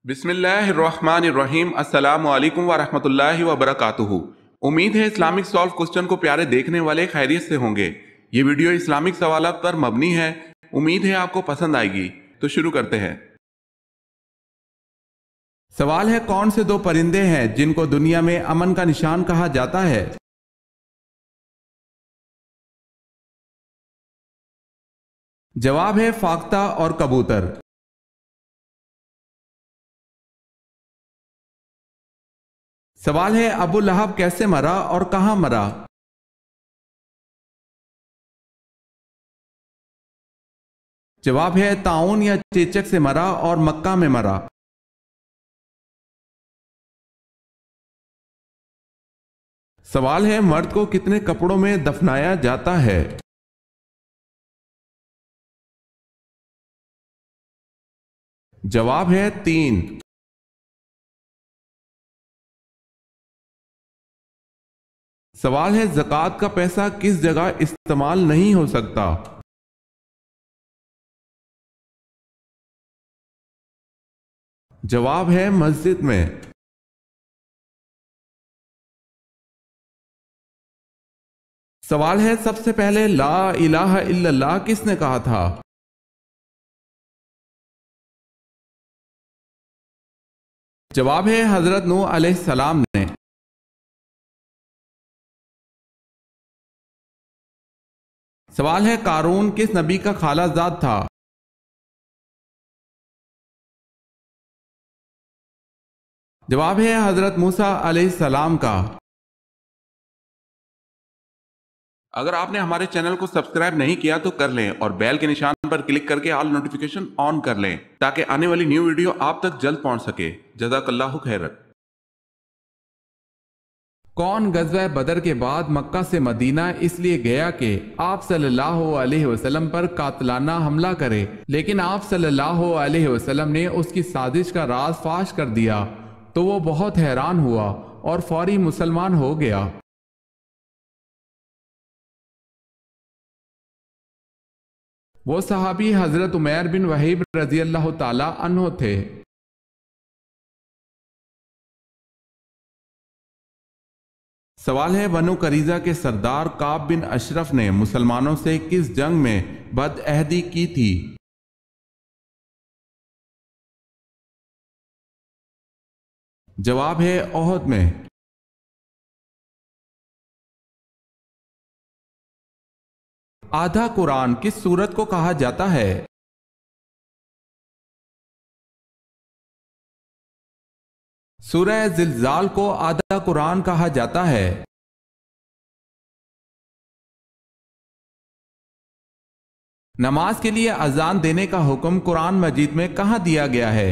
بسم اللہ الرحمن الرحیم۔ السلام علیکم ورحمۃ اللہ وبرکاتہ۔ امید ہے اسلامک سالو کوسچن کو پیارے دیکھنے والے خیریت سے ہوں گے۔ یہ ویڈیو اسلامک سوالات پر مبنی ہے، امید ہے آپ کو پسند آئے گی۔ تو شروع کرتے ہیں۔ سوال ہے، کون سے دو پرندے ہیں جن کو دنیا میں امن کا نشان کہا جاتا ہے؟ جواب ہے فاختہ اور کبوتر۔ سوال ہے، ابو لہب کیسے مرا اور کہاں مرا؟ جواب ہے طاعون یا چیچک سے مرا اور مکہ میں مرا۔ سوال ہے، مرد کو کتنے کپڑوں میں دفنایا جاتا ہے؟ جواب ہے 3۔ سوال ہے، زکوٰۃ کا پیسہ کس جگہ استعمال نہیں ہو سکتا؟ جواب ہے مسجد میں۔ سوال ہے، سب سے پہلے لا الہ الا اللہ کس نے کہا تھا؟ جواب ہے حضرت نوح علیہ السلام نے۔ سوال ہے، قارون کس نبی کا خالہ زاد تھا؟ جواب ہے حضرت موسیٰ علیہ السلام کا۔ اگر آپ نے ہمارے چینل کو سبسکرائب نہیں کیا تو کر لیں اور بیل کے نشان پر کلک کر کے آل نوٹیفیکیشن آن کر لیں تاکہ آنے والی نیو ویڈیو آپ تک جلد پہنچ سکے۔ جزاک اللہ خیرت۔ کون غزوہ بدر کے بعد مکہ سے مدینہ اس لیے گیا کہ آپ صلی اللہ علیہ وسلم پر قاتلانہ حملہ کرے، لیکن آپ صلی اللہ علیہ وسلم نے اس کی سازش کا راز فاش کر دیا تو وہ بہت حیران ہوا اور فوری مسلمان ہو گیا؟ وہ صحابی حضرت عمیر بن وحیب رضی اللہ تعالی عنہ تھے۔ سوال ہے، بنو قریظہ کے سردار کعب بن اشرف نے مسلمانوں سے کس جنگ میں بد عہدی کی تھی؟ جواب ہے احد میں۔ آدھا قرآن کس سورت کو کہا جاتا ہے؟ سورہ زلزال کو آدھا قرآن کہا جاتا ہے۔ نماز کے لیے اذان دینے کا حکم قرآن مجید میں کہاں دیا گیا ہے؟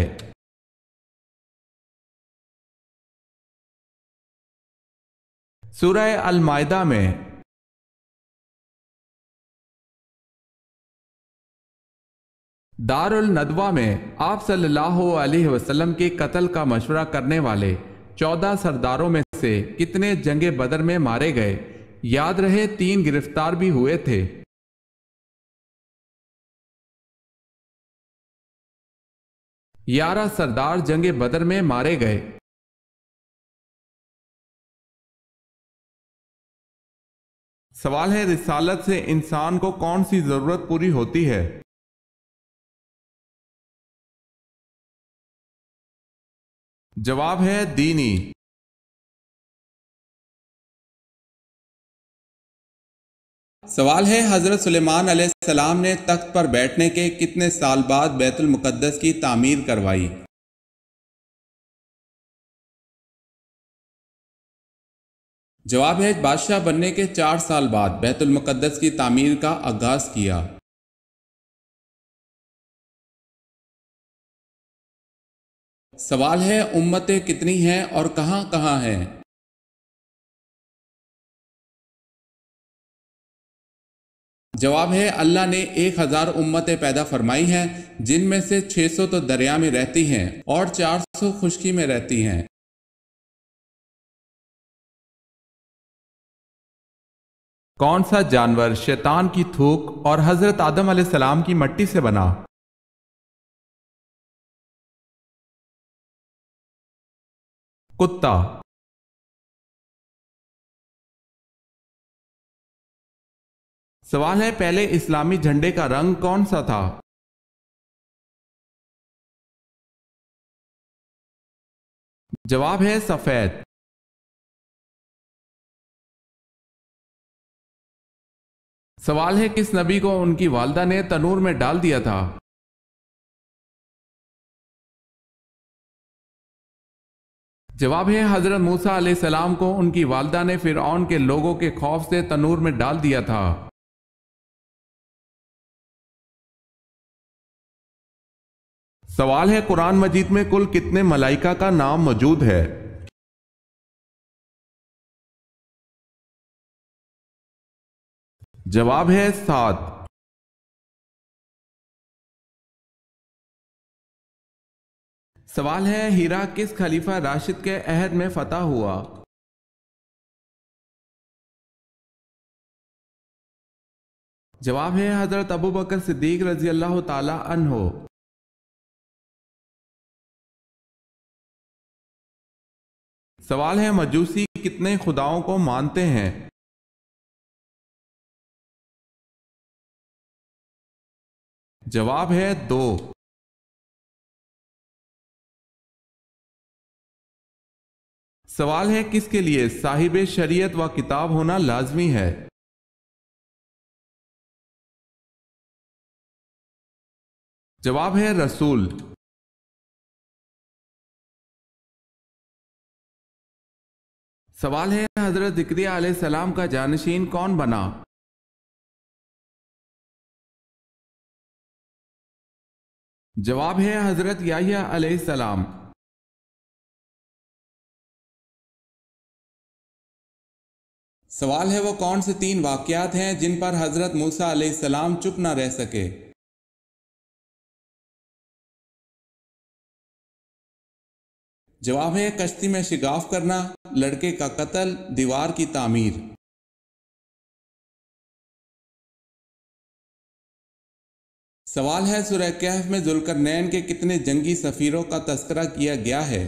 سورہ المائدہ میں۔ دار الندوہ میں آپ صلی اللہ علیہ وسلم کے قتل کا مشورہ کرنے والے 14 سرداروں میں سے کتنے جنگ بدر میں مارے گئے؟ یاد رہے 3 گرفتار بھی ہوئے تھے۔ 11 سردار جنگ بدر میں مارے گئے۔ سوال ہے، رسالت سے انسان کو کون سی ضرورت پوری ہوتی ہے؟ جواب ہے دینی۔ سوال ہے، حضرت سلیمان علیہ السلام نے تخت پر بیٹھنے کے کتنے سال بعد بیت المقدس کی تعمیر کروائی؟ جواب ہے بادشاہ بننے کے 4 سال بعد بیت المقدس کی تعمیر کا آغاز کیا۔ سوال ہے، امتیں کتنی ہیں اور کہاں کہاں ہیں؟ جواب ہے اللہ نے 1000 امتیں پیدا فرمائی ہیں، جن میں سے 600 تو دریا میں رہتی ہیں اور 400 خشکی میں رہتی ہیں۔ کون سا جانور شیطان کی تھوک اور حضرت آدم علیہ السلام کی مٹی سے بنا؟ کتا۔ سوال ہے پہلے اسلامی جھنڈے کا رنگ کون سا تھا؟ جواب ہے سفید۔ سوال ہے کس نبی کو ان کی والدہ نے تنور میں ڈال دیا تھا؟ جواب ہے حضرت موسیٰ علیہ السلام کو ان کی والدہ نے فرعون کے لوگوں کے خوف سے تنور میں ڈال دیا تھا۔ سوال ہے قرآن مجید میں کل کتنے ملائکہ کا نام موجود ہے؟ جواب ہے 7۔ سوال ہے ہیرا کس خلیفہ راشد کے عہد میں فتح ہوا؟ جواب ہے حضرت ابوبکر صدیق رضی اللہ تعالی عنہ۔ سوال ہے مجوسی کتنے خداؤں کو مانتے ہیں؟ جواب ہے 2۔ سوال ہے کس کے لیے صاحب شریعت و کتاب ہونا لازمی ہے؟ جواب ہے رسول۔ سوال ہے حضرت زکریا علیہ السلام کا جانشین کون بنا؟ جواب ہے حضرت یحییٰ علیہ السلام۔ سوال ہے وہ کون سے 3 واقعات ہیں جن پر حضرت موسیٰ علیہ السلام چپ نہ رہ سکے؟ جواب ہے کشتی میں شگاف کرنا، لڑکے کا قتل، دیوار کی تعمیر۔ سوال ہے سورہ کہف میں ذوالقرنین کے کتنے جنگی سفیروں کا تذکرہ کیا گیا ہے؟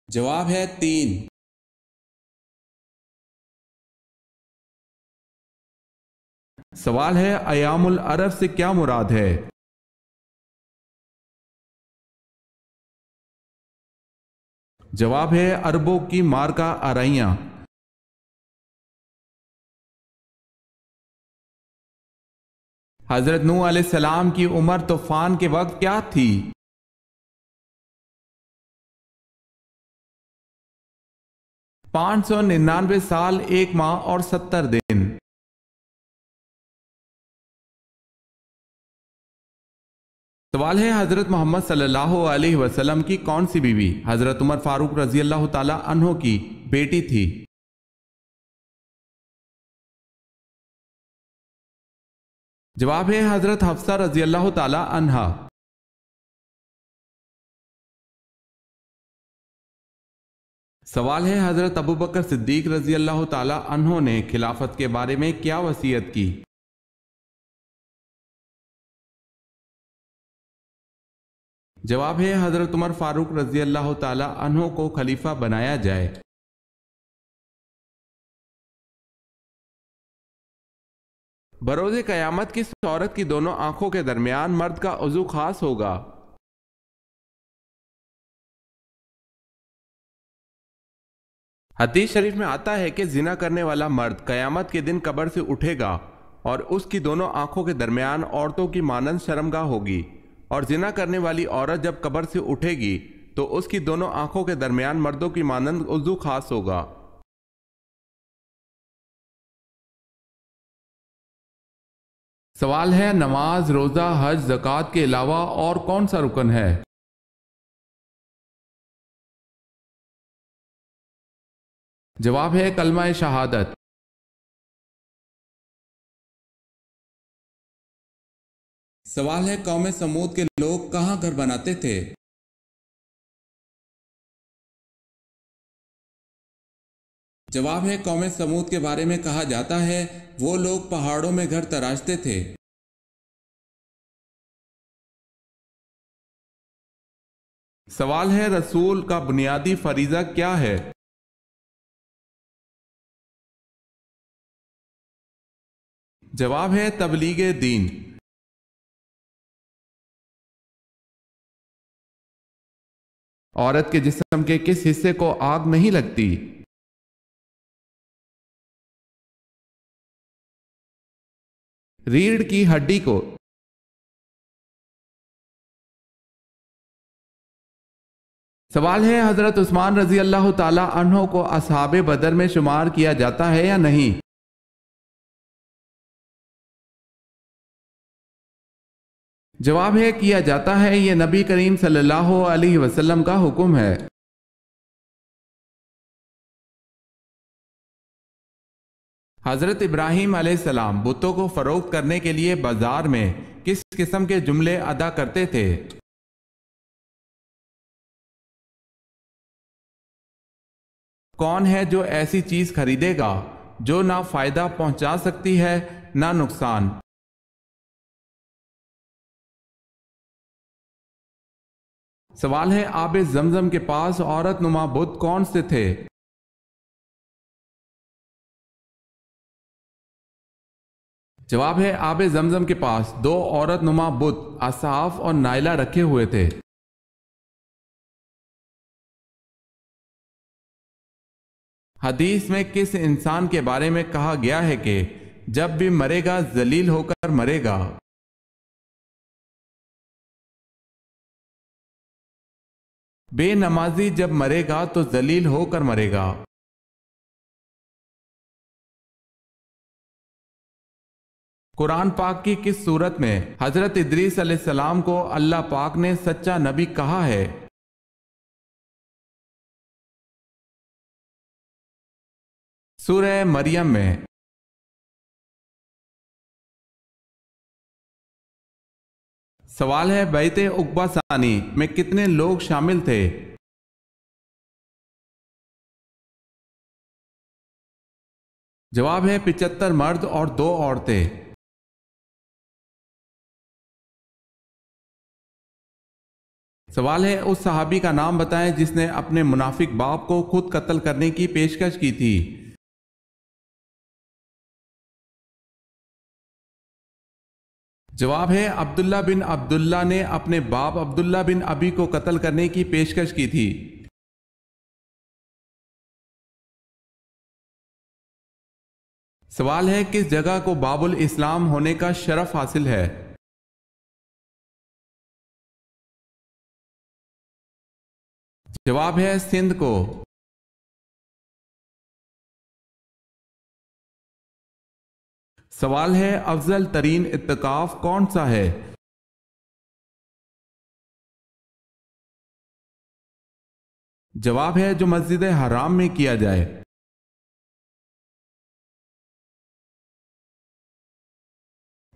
جواب ہے 3۔ سوال ہے ایام العرب سے کیا مراد ہے؟ جواب ہے عربوں کی مارکا آرائیاں۔ حضرت نوح علیہ السلام کی عمر طوفان کے وقت کیا تھی؟ 599 سال 1 ماہ اور 70 دن۔ سوال ہے حضرت محمد صلی اللہ علیہ وسلم کی کون سی بیوی حضرت عمر فاروق رضی اللہ تعالی عنہ کی بیٹی تھی؟ جواب ہے حضرت حفصہ رضی اللہ تعالی عنہا۔ سوال ہے حضرت ابوبکر صدیق رضی اللہ تعالی عنہ نے خلافت کے بارے میں کیا وصیت کی؟ جواب ہے حضرت عمر فاروق رضی اللہ تعالی عنہ کو خلیفہ بنایا جائے۔ بروز قیامت کس عورت کی دونوں آنکھوں کے درمیان مرد کا عضو خاص ہوگا؟ حدیث شریف میں آتا ہے کہ زنا کرنے والا مرد قیامت کے دن قبر سے اٹھے گا اور اس کی دونوں آنکھوں کے درمیان عورتوں کی مانند شرمگاہ ہوگی، اور زنا کرنے والی عورت جب قبر سے اٹھے گی تو اس کی دونوں آنکھوں کے درمیان مردوں کی مانند عضو خاص ہوگا۔ سوال ہے نماز، روزہ، حج، زکوٰۃ کے علاوہ اور کون سا رکن ہے؟ جواب ہے کلمہ شہادت۔ سوال ہے قوم سمود کے لوگ کہاں گھر بناتے تھے؟ جواب ہے قوم سمود کے بارے میں کہا جاتا ہے وہ لوگ پہاڑوں میں گھر تراشتے تھے۔ سوال ہے رسول کا بنیادی فریضہ کیا ہے؟ جواب ہے تبلیغ دین۔ عورت کے جسم کے کس حصے کو آگ نہیں لگتی؟ ریڑھ کی ہڈی کو۔ سوال ہے حضرت عثمان رضی اللہ تعالی عنہ کو اصحاب بدر میں شمار کیا جاتا ہے یا نہیں؟ جواب ہے کیا جاتا ہے، یہ نبی کریم صلی اللہ علیہ وسلم کا حکم ہے۔ حضرت ابراہیم علیہ السلام بتوں کو فروخت کرنے کے لیے بازار میں کس قسم کے جملے ادا کرتے تھے؟ کون ہے جو ایسی چیز خریدے گا جو نہ فائدہ پہنچا سکتی ہے نہ نقصان؟ سوال ہے آب زمزم کے پاس عورت نما بت کون سے تھے؟ جواب ہے آب زمزم کے پاس دو عورت نما بت اصحاف اور نائلہ رکھے ہوئے تھے۔ حدیث میں کس انسان کے بارے میں کہا گیا ہے کہ جب بھی مرے گا ذلیل ہو کر مرے گا؟ بے نمازی جب مرے گا تو ذلیل ہو کر مرے گا۔ قرآن پاک کی کس صورت میں حضرت ادریس علیہ السلام کو اللہ پاک نے سچا نبی کہا ہے؟ سورہ مریم میں۔ سوال ہے بیعت عقبہ ثانی میں کتنے لوگ شامل تھے؟ جواب ہے 75 مرد اور 2 عورتیں۔ سوال ہے اس صحابی کا نام بتائیں جس نے اپنے منافق باپ کو خود قتل کرنے کی پیشکش کی تھی۔ جواب ہے عبداللہ بن عبداللہ نے اپنے باپ عبداللہ بن ابی کو قتل کرنے کی پیشکش کی تھی۔ سوال ہے کس جگہ کو باب الاسلام ہونے کا شرف حاصل ہے؟ جواب ہے سندھ کو۔ سوال ہے افضل ترین اعتکاف کون سا ہے؟ جواب ہے جو مسجد حرام میں کیا جائے۔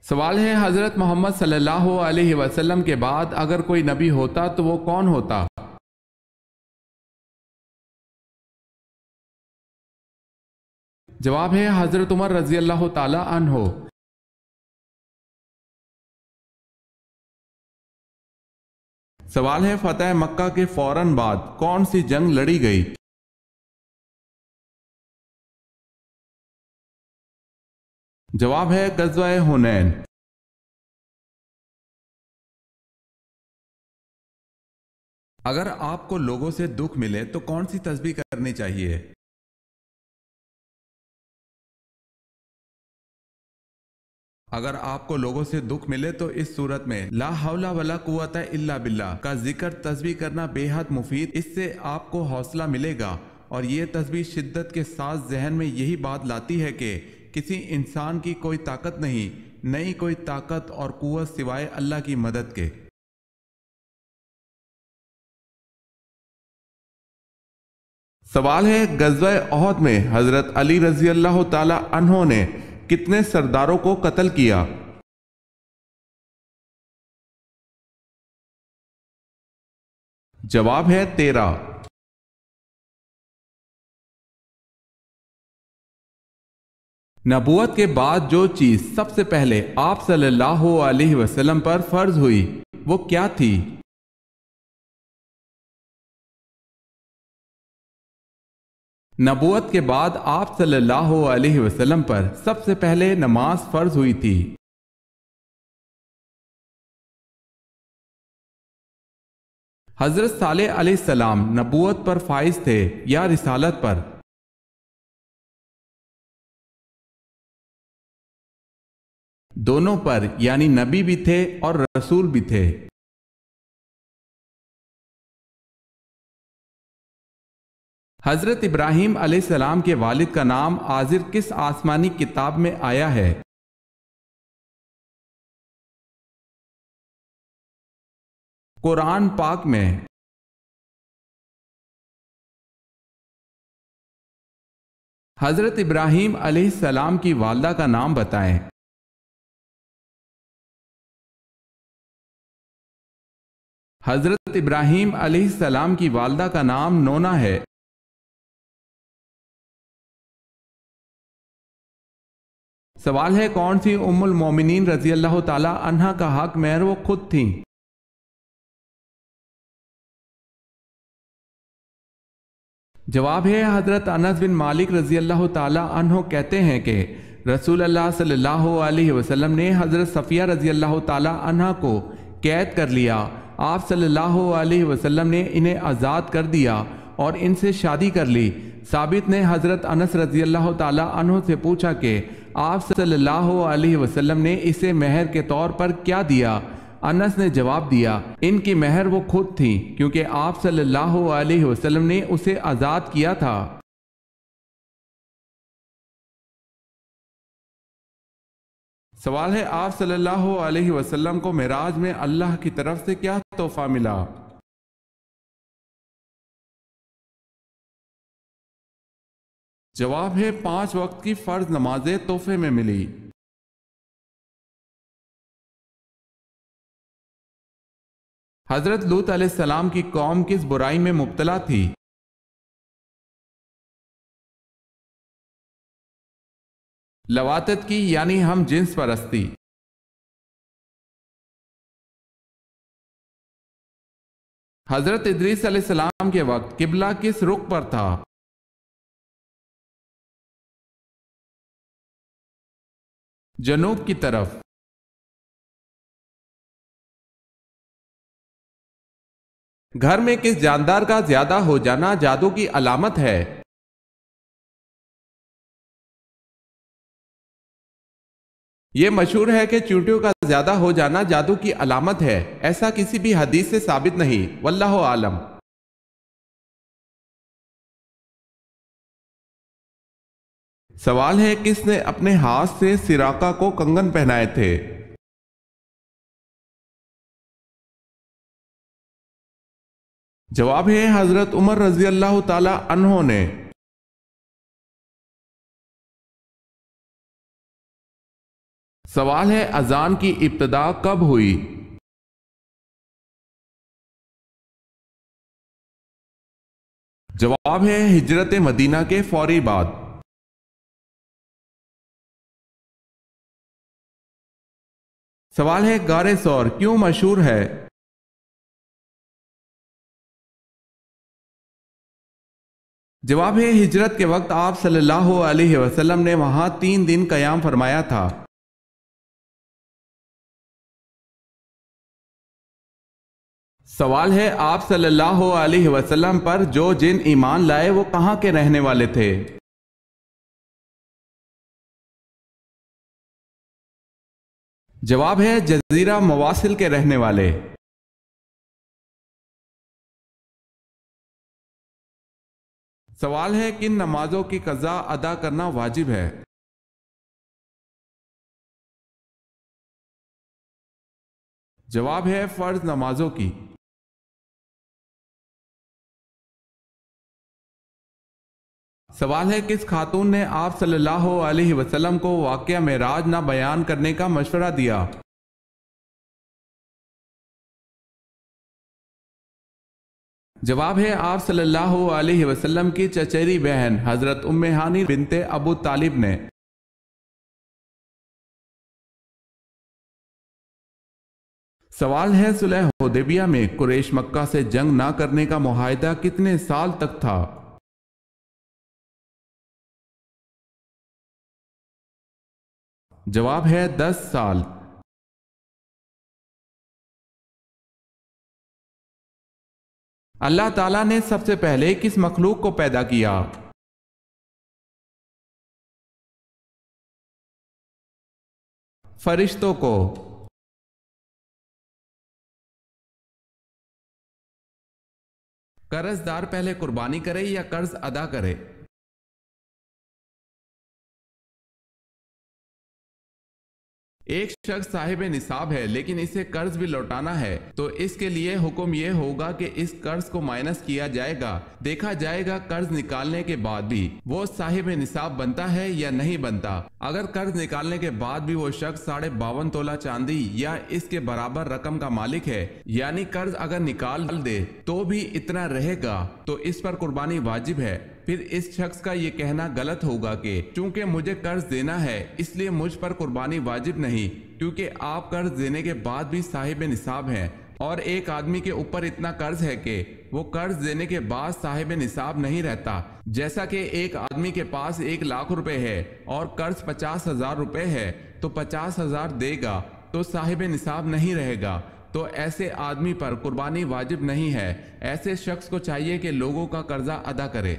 سوال ہے حضرت محمد صلی اللہ علیہ وسلم کے بعد اگر کوئی نبی ہوتا تو وہ کون ہوتا؟ جواب ہے حضرت عمر رضی اللہ تعالی عنہ۔ سوال ہے فتح مکہ کے فوراً بعد کون سی جنگ لڑی گئی؟ جواب ہے غزوہ حنین۔ اگر آپ کو لوگوں سے دکھ ملے تو کون سی تسبیح کرنی چاہیے؟ اگر آپ کو لوگوں سے دکھ ملے تو اس صورت میں لا حول ولا قوت الا باللہ کا ذکر تسبیح کرنا بے حد مفید، اس سے آپ کو حوصلہ ملے گا، اور یہ تسبیح شدت کے ساتھ ذہن میں یہی بات لاتی ہے کہ کسی انسان کی کوئی طاقت نہیں کوئی طاقت اور قوت سوائے اللہ کی مدد کے۔ سوال ہے غزوہ احد میں حضرت علی رضی اللہ تعالی عنہ نے کتنے سرداروں کو قتل کیا؟ جواب ہے 13۔ نبوت کے بعد جو چیز سب سے پہلے آپ صلی اللہ علیہ وسلم پر فرض ہوئی وہ کیا تھی؟ نبوت کے بعد آپ صلی اللہ علیہ وسلم پر سب سے پہلے نماز فرض ہوئی تھی۔ حضرت صالح علیہ السلام نبوت پر فائز تھے یا رسالت پر؟ دونوں پر، یعنی نبی بھی تھے اور رسول بھی تھے۔ حضرت ابراہیم علیہ السلام کے والد کا نام آزر کس آسمانی کتاب میں آیا ہے؟ قرآن پاک میں۔ حضرت ابراہیم علیہ السلام کی والدہ کا نام بتائیں۔ حضرت ابراہیم علیہ السلام کی والدہ کا نام نونا ہے۔ سوال ہے، کون سی ام المومنین رضی اللہ تعالی عنہا کا حق مہر وہ خود تھیں؟ جواب ہے، حضرت انس بن مالک رضی اللہ تعالی عنہ کہتے ہیں کہ رسول اللہ صلی اللہ علیہ وسلم نے حضرت صفیہ رضی اللہ تعالی عنہ کو قید کر لیا۔ آپ صلی اللہ علیہ وسلم نے انہیں آزاد کر دیا اور ان سے شادی کر لی۔ ثابت نے حضرت انس رضی اللہ تعالی عنہ سے پوچھا کہ آپ صلی اللہ علیہ وسلم نے اسے مہر کے طور پر کیا دیا؟ انس نے جواب دیا، ان کی مہر وہ خود تھیں، کیونکہ آپ صلی اللہ علیہ وسلم نے اسے آزاد کیا تھا۔ سوال ہے، آپ صلی اللہ علیہ وسلم کو معراج میں اللہ کی طرف سے کیا تحفہ ملا؟ جواب ہے، 5 وقت کی فرض نمازیں تحفے میں ملی۔ حضرت لوط علیہ السلام کی قوم کس برائی میں مبتلا تھی؟ لواطت کی، یعنی ہم جنس پرستی۔ حضرت ادریس علیہ السلام کے وقت قبلہ کس رخ پر تھا؟ جنوب کی طرف۔ گھر میں کس جاندار کا زیادہ ہو جانا جادو کی علامت ہے؟ یہ مشہور ہے کہ چیونٹیوں کا زیادہ ہو جانا جادو کی علامت ہے، ایسا کسی بھی حدیث سے ثابت نہیں، واللہ عالم۔ سوال ہے، کس نے اپنے ہاتھ سے سراقہ کو کنگن پہنائے تھے؟ جواب ہے، حضرت عمر رضی اللہ تعالی عنہ نے۔ سوال ہے، اذان کی ابتدا کب ہوئی؟ جواب ہے، ہجرت مدینہ کے فوری بعد۔ سوال ہے، غار ثور کیوں مشہور ہے؟ جواب ہے، ہجرت کے وقت آپ صلی اللہ علیہ وسلم نے وہاں 3 دن قیام فرمایا تھا۔ سوال ہے، آپ صلی اللہ علیہ وسلم پر جو جن ایمان لائے وہ کہاں کے رہنے والے تھے؟ جواب ہے، جزیرہ مواصل کے رہنے والے۔ سوال ہے، کن نمازوں کی قضا ادا کرنا واجب ہے؟ جواب ہے، فرض نمازوں کی۔ سوال ہے، کس خاتون نے آپ صلی اللہ علیہ وسلم کو واقعہ معراج نہ بیان کرنے کا مشورہ دیا؟ جواب ہے، آپ صلی اللہ علیہ وسلم کی چچیری بہن حضرت ام ہانی بنت ابو طالب نے۔ سوال ہے، صلح حدیبیہ میں قریش مکہ سے جنگ نہ کرنے کا معاہدہ کتنے سال تک تھا؟ جواب ہے 10 سال۔ اللہ تعالیٰ نے سب سے پہلے کس مخلوق کو پیدا کیا؟ فرشتوں کو۔ قرض دار پہلے قربانی کرے یا قرض ادا کرے؟ ایک شخص صاحب نصاب ہے لیکن اسے قرض بھی لوٹانا ہے تو اس کے لیے حکم یہ ہوگا کہ اس قرض کو مائنس کیا جائے گا، دیکھا جائے گا قرض نکالنے کے بعد بھی وہ صاحب نصاب بنتا ہے یا نہیں بنتا۔ اگر قرض نکالنے کے بعد بھی وہ شخص 52.5 تولہ چاندی یا اس کے برابر رقم کا مالک ہے، یعنی قرض اگر نکال دے تو بھی اتنا رہے گا تو اس پر قربانی واجب ہے۔ پھر اس شخص کا یہ کہنا غلط ہوگا کہ چونکہ مجھے قرض دینا ہے اس لیے مجھ پر قربانی واجب نہیں، کیونکہ آپ قرض دینے کے بعد بھی صاحب نصاب ہیں اور ایک آدمی کے اوپر اتنا قرض ہے کہ وہ قرض دینے کے بعد صاحب نصاب نہیں رہتا۔ جیسا کہ ایک آدمی کے پاس 1,00,000 روپے ہے اور قرض 50,000 روپے ہے تو 50,000 دے گا تو صاحب نصاب نہیں رہے گا، تو ایسے آدمی پر قربانی واجب نہیں ہے۔ ایسے شخص کو چاہیے کہ لوگوں کا قرضہ ادا کرے۔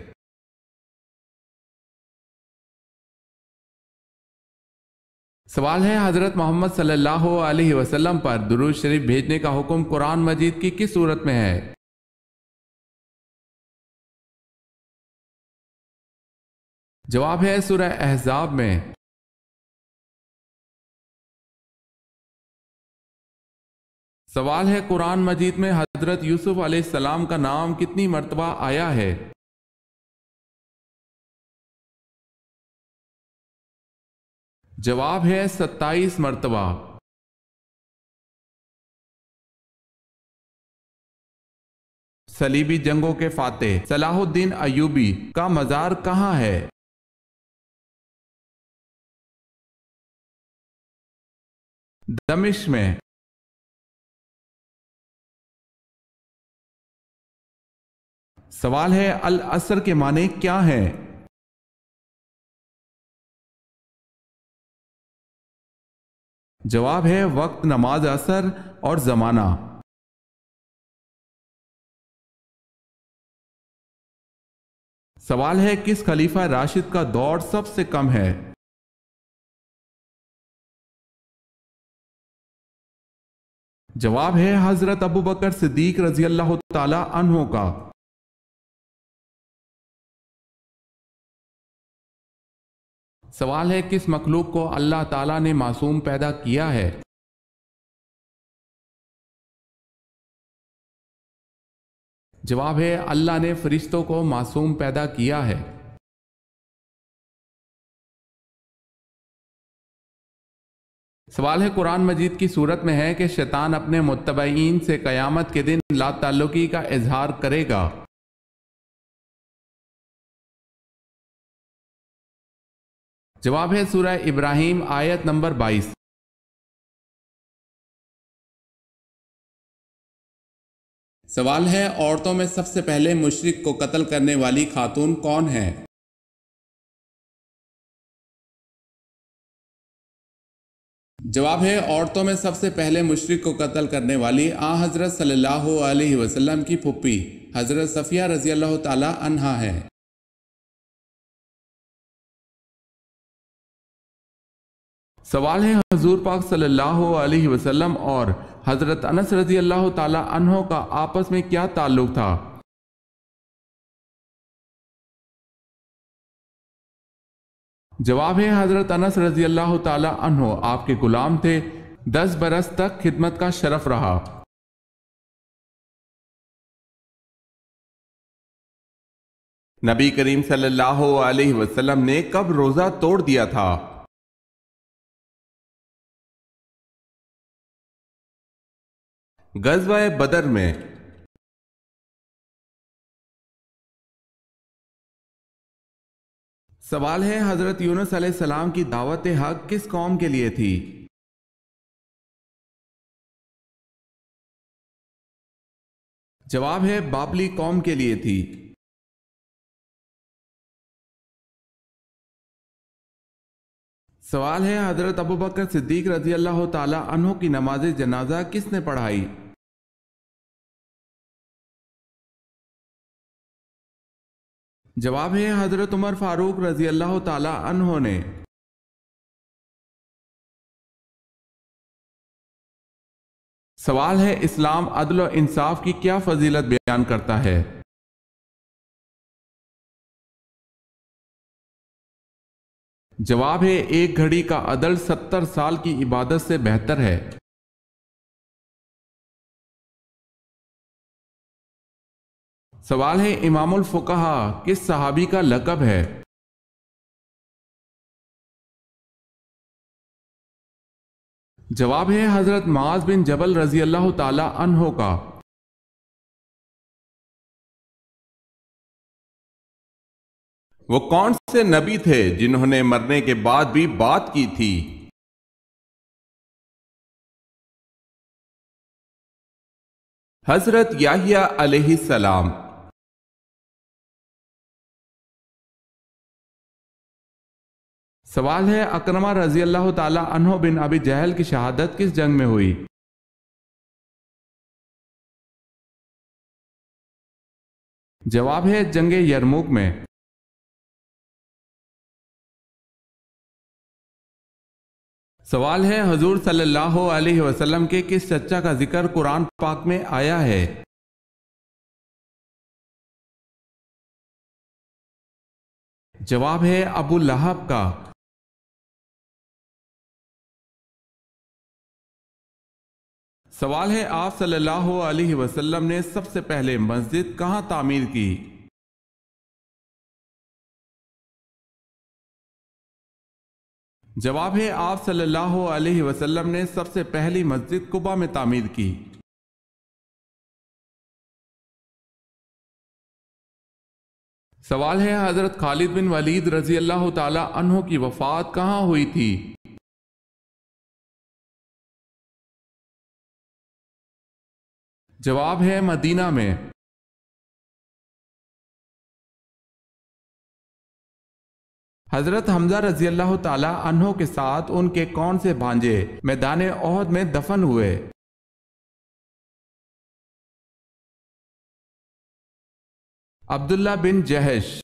سوال ہے حضرت محمد صلی اللہ علیہ وسلم پر درود شریف بھیجنے کا حکم قرآن مجید کی کس صورت میں ہے؟ جواب ہے سورہ احزاب میں۔ سوال ہے قرآن مجید میں حضرت یوسف علیہ السلام کا نام کتنی مرتبہ آیا ہے؟ جواب ہے 27 مرتبہ۔ صلیبی جنگوں کے فاتح صلاح الدین ایوبی کا مزار کہاں ہے؟ دمشق میں۔ سوال ہے العصر کے معنی کیا ہیں؟ جواب ہے وقت، نماز عصر اور زمانہ۔ سوال ہے کس خلیفہ راشد کا دور سب سے کم ہے؟ جواب ہے حضرت ابوبکر صدیق رضی اللہ تعالی عنہ کا۔ سوال ہے کس مخلوق کو اللہ تعالیٰ نے معصوم پیدا کیا ہے؟ جواب ہے اللہ نے فرشتوں کو معصوم پیدا کیا ہے۔ سوال ہے قرآن مجید کی صورت میں ہے کہ شیطان اپنے متبعین سے قیامت کے دن لا تعلقی کا اظہار کرے گا۔ جواب ہے سورہ ابراہیم آیت نمبر 22۔ سوال ہے عورتوں میں سب سے پہلے مشرک کو قتل کرنے والی خاتون کون ہے؟ جواب ہے عورتوں میں سب سے پہلے مشرک کو قتل کرنے والی حضرت صلی اللہ علیہ وسلم کی پھپھی حضرت صفیہ رضی اللہ تعالی عنہا ہے۔ سوال ہے حضور پاک صلی اللہ علیہ وسلم اور حضرت انس رضی اللہ تعالی عنہ کا آپس میں کیا تعلق تھا؟ جواب ہے حضرت انس رضی اللہ تعالی عنہ آپ کے غلام تھے، 10 برس تک خدمت کا شرف رہا۔ نبی کریم صلی اللہ علیہ وسلم نے کب روزہ توڑ دیا تھا؟ غزوہ بدر میں۔ سوال ہے حضرت یونس علیہ السلام کی دعوت حق کس قوم کے لیے تھی؟ جواب ہے بابلی قوم کے لیے تھی۔ سوال ہے حضرت ابوبکر صدیق رضی اللہ تعالی عنہ کی نماز جنازہ کس نے پڑھائی؟ جواب ہے حضرت عمر فاروق رضی اللہ تعالی عنہ نے۔ سوال ہے اسلام عدل و انصاف کی کیا فضیلت بیان کرتا ہے؟ جواب ہے ایک گھڑی کا عدل 70 سال کی عبادت سے بہتر ہے۔ سوال ہے امام الفقہا کس صحابی کا لقب ہے؟ جواب ہے حضرت معاذ بن جبل رضی اللہ تعالی عنہ کا۔ وہ کون سے نبی تھے جنہوں نے مرنے کے بعد بھی بات کی تھی؟ حضرت یحییٰ علیہ السلام۔ سوال ہے اکرمہ رضی اللہ تعالی عنہ بن ابی جہل کی شہادت کس جنگ میں ہوئی؟ جواب ہے جنگ یرموک میں۔ سوال ہے حضور صلی اللہ علیہ وسلم کے کس چچا کا ذکر قرآن پاک میں آیا ہے؟ جواب ہے ابو لہب کا۔ سوال ہے آپ صلی اللہ علیہ وسلم نے سب سے پہلے مسجد کہاں تعمیر کی؟ جواب ہے آپ صلی اللہ علیہ وسلم نے سب سے پہلی مسجد قباء میں تعمیر کی۔ سوال ہے حضرت خالد بن ولید رضی اللہ تعالی عنہ کی وفات کہاں ہوئی تھی؟ جواب ہے مدینہ میں۔ حضرت حمزہ رضی اللہ تعالی عنہ کے ساتھ ان کے کون سے بھانجے میدان احد میں دفن ہوئے؟ عبداللہ بن جہش۔